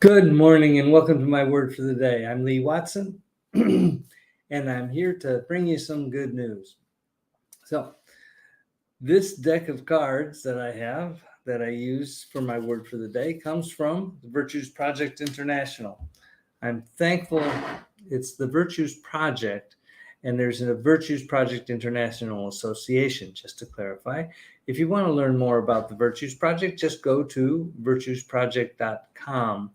Good morning and welcome to my word for the day. I'm Lee Watson and I'm here to bring you some good news. So, this deck of cards that I have that I use for my word for the day comes from the Virtues Project International. I'm thankful it's the Virtues Project, and there's a Virtues Project International Association, just to clarify. If you want to learn more about the Virtues Project, just go to virtuesproject.com.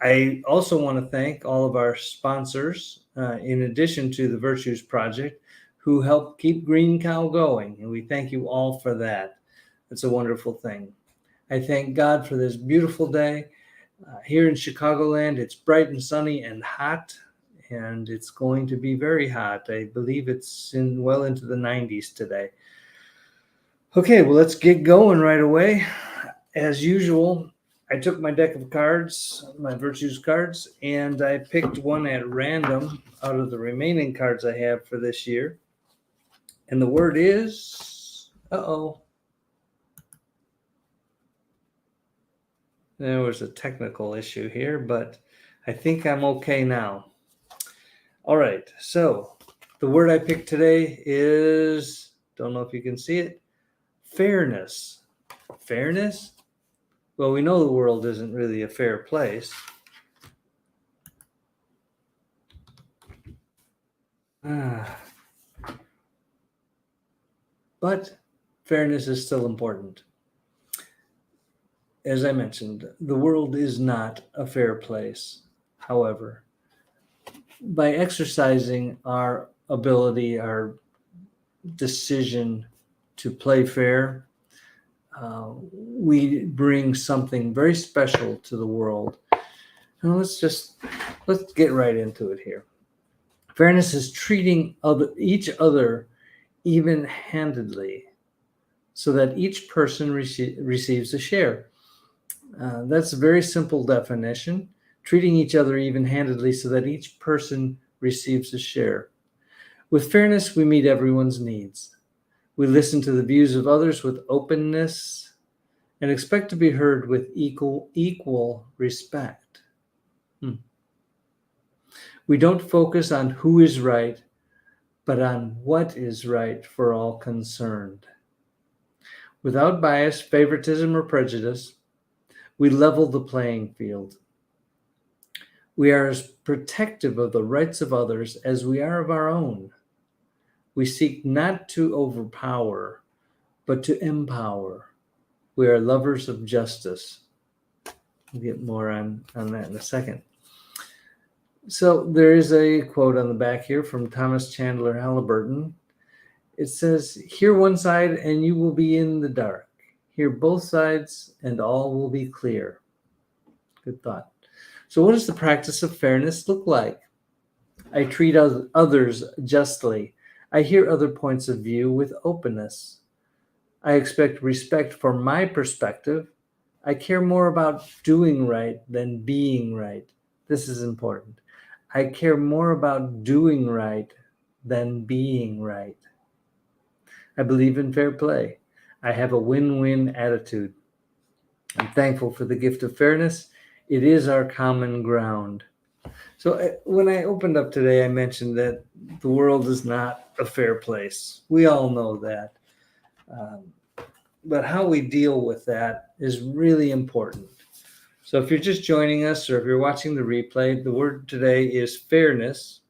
I also want to thank all of our sponsors, in addition to the Virtues Project, who help keep Green Cow going. And we thank you all for that. It's a wonderful thing. I thank God for this beautiful day. Here in Chicagoland, it's bright and sunny and hot, and it's going to be very hot. I believe it's well into the 90s today. Okay, well, let's get going right away. As usual, I took my deck of cards, my Virtues cards, and I picked one at random out of the remaining cards I have for this year. And the word is, there was a technical issue here, but I think I'm okay now. All right, so the word I picked today is, don't know if you can see it, fairness. Fairness? Well, we know the world isn't really a fair place. But fairness is still important. As I mentioned, the world is not a fair place. However, by exercising our ability, our decision to play fair, we bring something very special to the world. And let's get right into it here. Fairness is treating each other even-handedly so that each person receives a share. That's a very simple definition. Treating each other even-handedly so that each person receives a share. With fairness, we meet everyone's needs. We listen to the views of others with openness and expect to be heard with equal respect. We don't focus on who is right, but on what is right for all concerned. Without bias, favoritism, or prejudice, we level the playing field. We are as protective of the rights of others as we are of our own. We seek not to overpower, but to empower. We are lovers of justice. We'll get more on that in a second. So there is a quote on the back here from Thomas Chandler Halliburton. It says, "Hear one side and you will be in the dark. Hear both sides and all will be clear." Good thought. So what does the practice of fairness look like? I treat others justly. I hear other points of view with openness. I expect respect for my perspective. I care more about doing right than being right. This is important. I care more about doing right than being right. I believe in fair play. I have a win-win attitude. I'm thankful for the gift of fairness. It is our common ground. So when I opened up today, I mentioned that the world is not a fair place. We all know that. But how we deal with that is really important. So if you're just joining us or if you're watching the replay, the word today is fairness.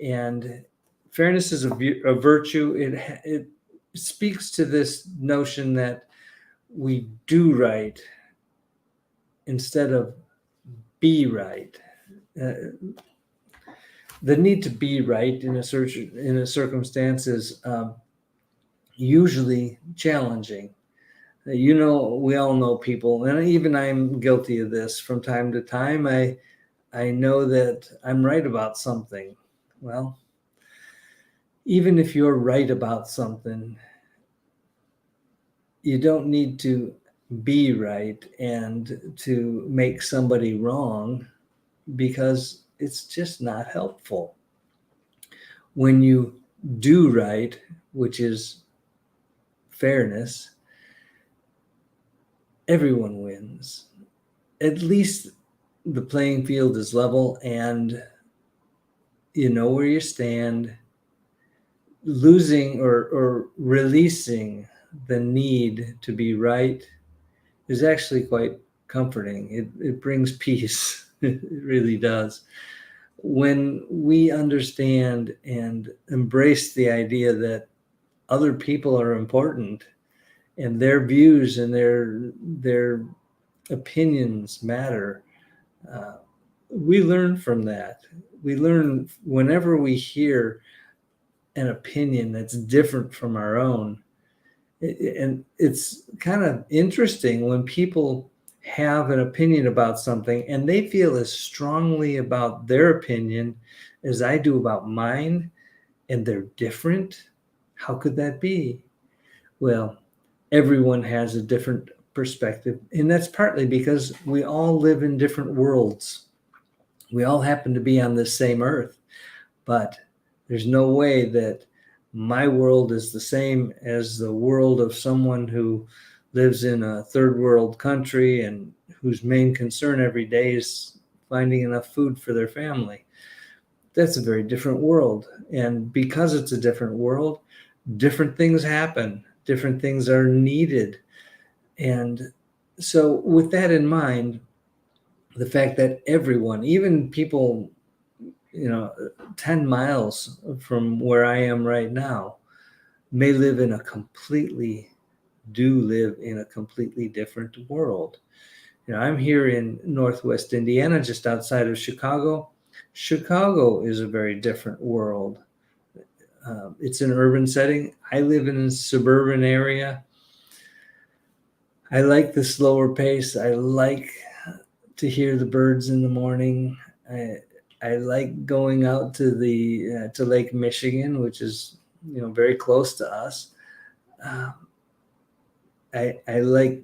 And fairness is a virtue. It speaks to this notion that we do right instead of be right. The need to be right in a circumstance is usually challenging. We all know people, and even I'm guilty of this from time to time. I know that I'm right about something. Well, even if you're right about something, you don't need to be right and to make somebody wrong, because it's just not helpful. When you do right, which is fairness, everyone wins. at least the playing field is level and you know where you stand. Losing or releasing the need to be right is actually quite comforting. It brings peace. It really does. When we understand and embrace the idea that other people are important and their views and their opinions matter, uh, we learn from that. We learn whenever we hear an opinion that's different from our own. And it's kind of interesting when people have an opinion about something and they feel as strongly about their opinion as I do about mine, and they're different. How could that be? Well, everyone has a different perspective, and that's partly because we all live in different worlds. We all happen to be on this same earth, but there's no way that my world is the same as the world of someone who lives in a third world country and whose main concern every day is finding enough food for their family. That's a very different world. And because it's a different world, different things happen, different things are needed. And so, with that in mind, the fact that everyone, even people, 10 miles from where I am right now, may live in a completely different world. I'm here in Northwest Indiana, just outside of Chicago. Chicago is a very different world. It's an urban setting. I live in a suburban area. I like the slower pace. I like to hear the birds in the morning. I like going out to the to Lake Michigan, which is very close to us. Uh, I like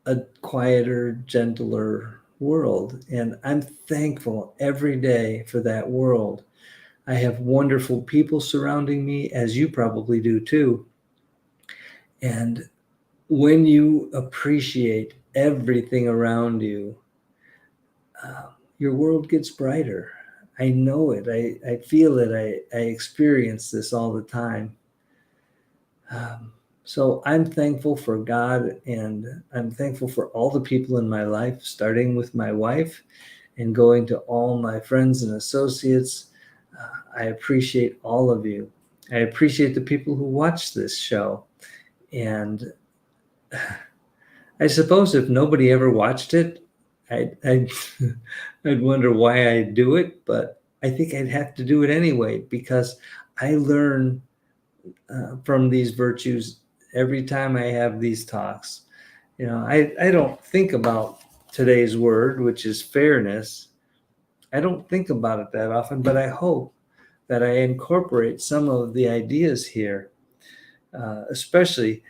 a quieter, gentler world, and I'm thankful every day for that world. I have wonderful people surrounding me, as you probably do too. And when you appreciate everything around you, your world gets brighter. I know it. I feel it. I experience this all the time. So I'm thankful for God, and I'm thankful for all the people in my life, starting with my wife and going to all my friends and associates. I appreciate all of you. I appreciate the people who watch this show. And I suppose if nobody ever watched it, I'd I'd wonder why I do it, but I think I'd have to do it anyway because I learn from these virtues every time I have these talks. I don't think about today's word, which is fairness. I don't think about it that often, but I hope that I incorporate some of the ideas here, especially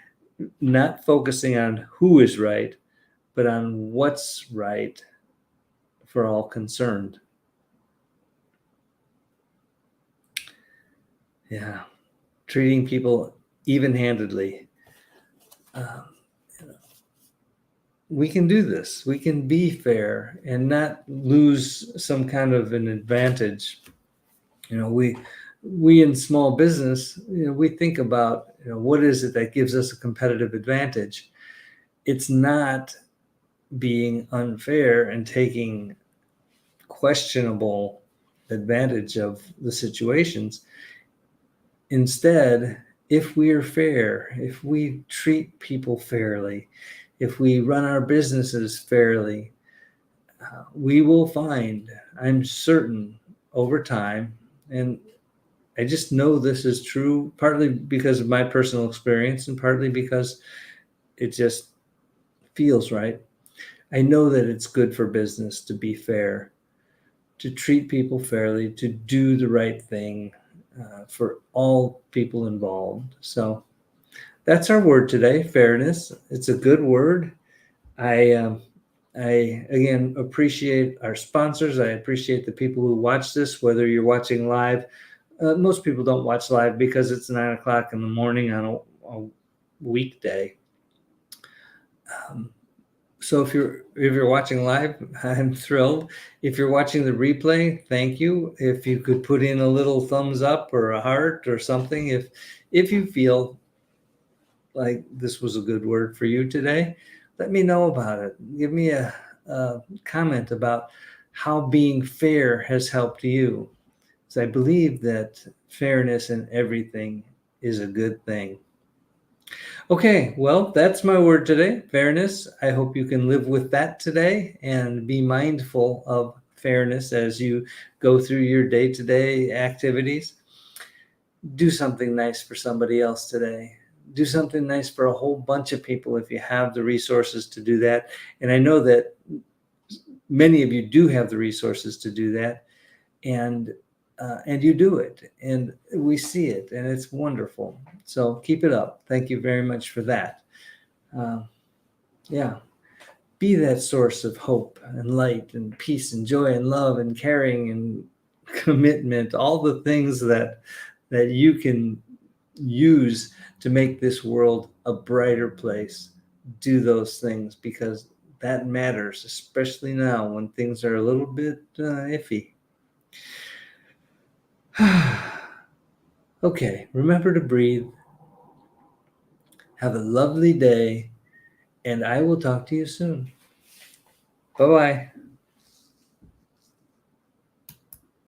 not focusing on who is right, but on what's right for all concerned. Yeah, treating people even-handedly. Um, we can do this. We can be fair and not lose some kind of an advantage. We in small business, we think about, what is it that gives us a competitive advantage? It's not being unfair and taking questionable advantage of the situations. Instead, if we are fair, if we treat people fairly, if we run our businesses fairly, we will find, I'm certain, over time, and I just know this is true, partly because of my personal experience and partly because it just feels right. I know that it's good for business to be fair, to treat people fairly, to do the right thing for all people involved. So that's our word today, fairness. It's a good word. I I again appreciate our sponsors. I appreciate the people who watch this, whether you're watching live. Most people don't watch live because it's 9 o'clock in the morning on a weekday. Um, So if you're watching live, I'm thrilled. If you're watching the replay, thank you. If you could put in a little thumbs up or a heart or something, if you feel like this was a good word for you today, let me know about it. Give me a comment about how being fair has helped you. So I believe that fairness in everything is a good thing. Okay, well, that's my word today, fairness. I hope you can live with that today and be mindful of fairness as you go through your day-to-day activities. Do something nice for somebody else today. Do something nice for a whole bunch of people if you have the resources to do that. And I know that many of you do have the resources to do that, and you do it, and we see it, and it's wonderful. So keep it up. Thank you very much for that. Uh, yeah, be that source of hope and light and peace and joy and love and caring and commitment, all the things that you can use to make this world a brighter place. Do those things, because that matters, especially now when things are a little bit iffy. Okay, remember to breathe. Have a lovely day, and I will talk to you soon. Bye-bye.